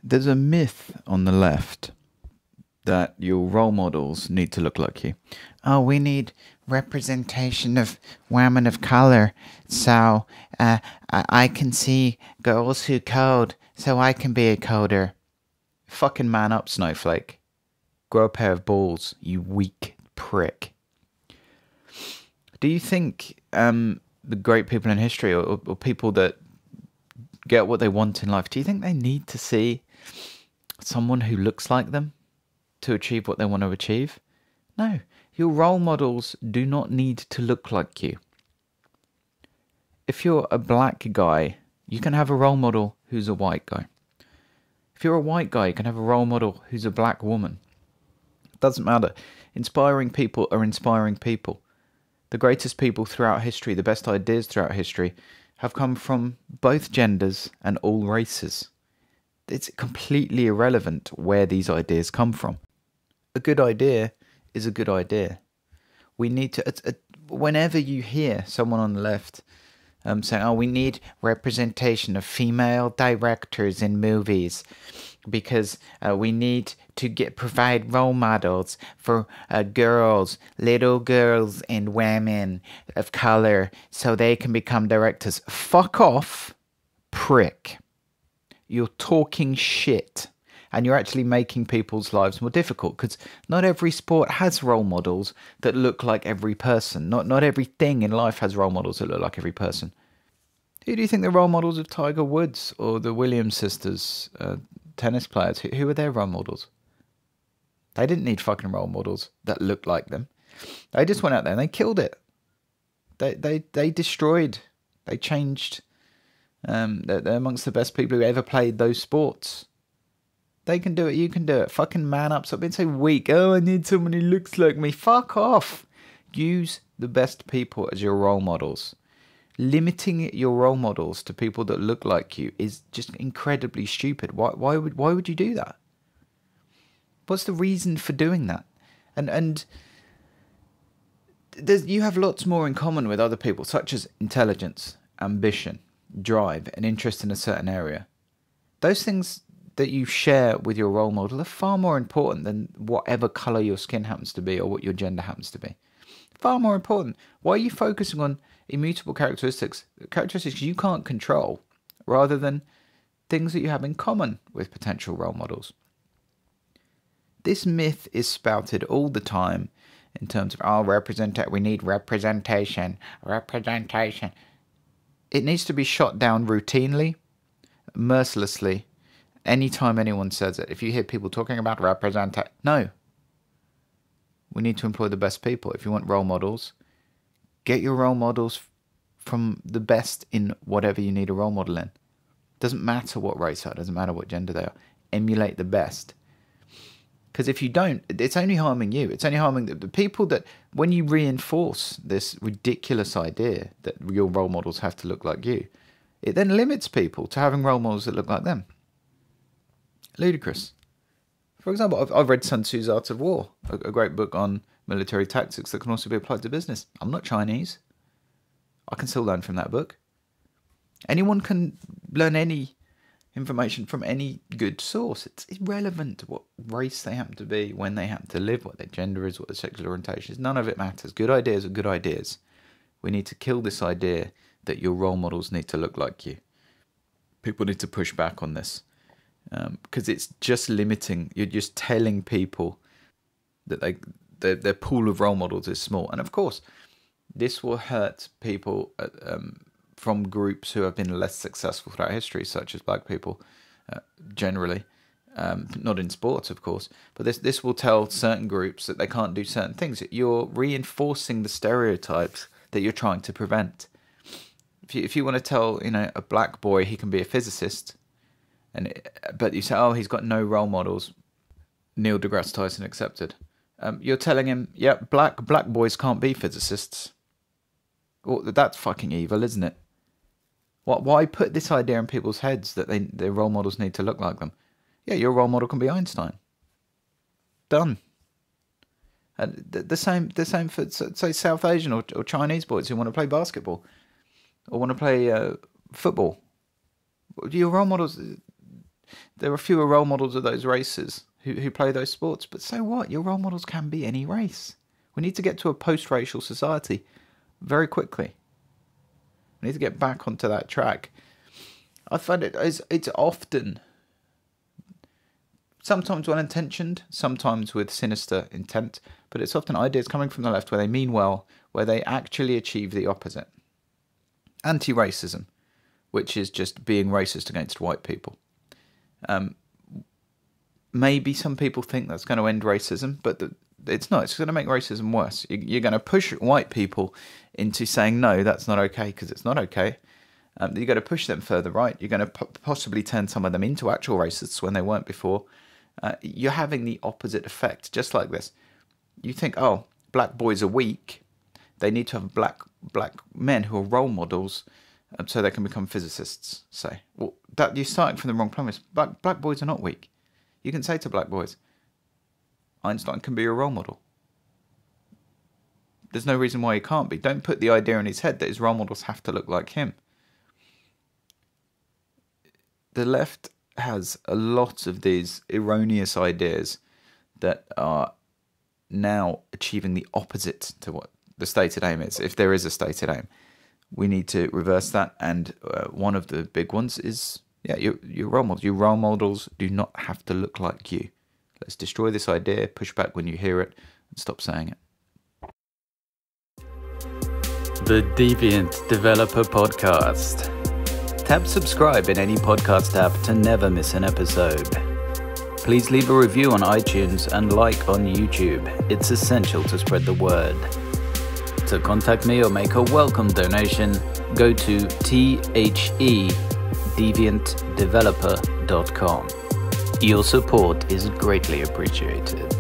There's a myth on the left that your role models need to look like you. Oh, we need representation of women of color, so I can see girls who code, so I can be a coder. Fucking man up, snowflake. Grow a pair of balls, you weak prick. Do you think the great people in history, or people that get what they want in life, do you think they need to see someone who looks like them to achieve what they want to achieve? No, your role models do not need to look like you. If you're a black guy, you can have a role model who's a white guy. If you're a white guy, you can have a role model who's a black woman. It doesn't matter. Inspiring people are inspiring people. The greatest people throughout history, the best ideas throughout history, have come from both genders and all races. It's completely irrelevant where these ideas come from. A good idea is a good idea. We need to, whenever you hear someone on the left saying, oh, we need representation of female directors in movies because we need to provide role models for little girls and women of color so they can become directors. Fuck off, prick. You're talking shit. And you're actually making people's lives more difficult, because not every sport has role models that look like every person. Not everything in life has role models that look like every person. Who do you think the role models of Tiger Woods or the Williams sisters, tennis players, who were their role models? They didn't need fucking role models that looked like them. They just went out there and they killed it. They destroyed. They changed. They're amongst the best people who ever played those sports. They can do it, you can do it. Fucking man up. Stop being so weak. Oh, I need someone who looks like me. Fuck off. Use the best people as your role models. Limiting your role models to people that look like you is just incredibly stupid. Why would you do that? What's the reason for doing that? And you have lots more in common with other people, such as intelligence, ambition, drive, and interest in a certain area. Those things that you share with your role model are far more important than whatever colour your skin happens to be or what your gender happens to be. Far more important. Why are you focusing on immutable characteristics you can't control, rather than things that you have in common with potential role models? This myth is spouted all the time in terms of, we need representation. It needs to be shot down routinely, mercilessly, anytime anyone says it. If you hear people talking about representation, no. We need to employ the best people. If you want role models, get your role models from the best in whatever you need a role model in. Doesn't matter what race they are, doesn't matter what gender they are. Emulate the best. Because if you don't, it's only harming you. It's only harming the people that, when you reinforce this ridiculous idea that your role models have to look like you, it then limits people to having role models that look like them. Ludicrous. For example, I've read Sun Tzu's Art of War, a great book on military tactics that can also be applied to business. I'm not Chinese. I can still learn from that book. Anyone can learn any information from any good source. It's irrelevant what race they happen to be, when they happen to live, what their gender is, what their sexual orientation is. None of it matters. Good ideas are good ideas. We need to kill this idea that your role models need to look like you. People need to push back on this. Because it's just limiting. You're just telling people that their pool of role models is small. And of course, this will hurt people from groups who have been less successful throughout history, such as black people, generally. Not in sports, of course. But this will tell certain groups that they can't do certain things. You're reinforcing the stereotypes that you're trying to prevent. If you want to tell, a black boy he can be a physicist, but you say, oh, he's got no role models, Neil deGrasse Tyson accepted. You're telling him, yeah, black boys can't be physicists. Well, that's fucking evil, isn't it? Why put this idea in people's heads that their role models need to look like them? Yeah, your role model can be Einstein. Done. And the same for, say, South Asian or Chinese boys who want to play basketball or want to play football. Your role models, There are fewer role models of those races who play those sports. But so what? Your role models can be any race. We need to get to a post-racial society very quickly. We need to get back onto that track. I find it's often, sometimes well-intentioned, sometimes with sinister intent, but it's often ideas coming from the left where they mean well, where they actually achieve the opposite. Anti-racism, which is just being racist against white people. Maybe some people think that's going to end racism, but it's not. It's going to make racism worse. You're going to push white people into saying, no, that's not okay, because it's not okay. You're going to push them further right. You're going to possibly turn some of them into actual racists when they weren't before. You're having the opposite effect, just like this. You think, oh, black boys are weak. They need to have black men who are role models so they can become physicists, say. Well, you're starting from the wrong premise. Black boys are not weak. You can say to black boys, Einstein can be your role model. There's no reason why he can't be. Don't put the idea in his head that his role models have to look like him. The left has a lot of these erroneous ideas that are now achieving the opposite to what the stated aim is, if there is a stated aim. We need to reverse that, and one of the big ones is, your role models. Your role models do not have to look like you. Let's destroy this idea, push back when you hear it, and stop saying it. The Deviant Developer Podcast. Tap subscribe in any podcast app to never miss an episode. Please leave a review on iTunes and like on YouTube. It's essential to spread the word. To contact me or make a welcome donation, go to thedeviantdeveloper.com. Your support is greatly appreciated.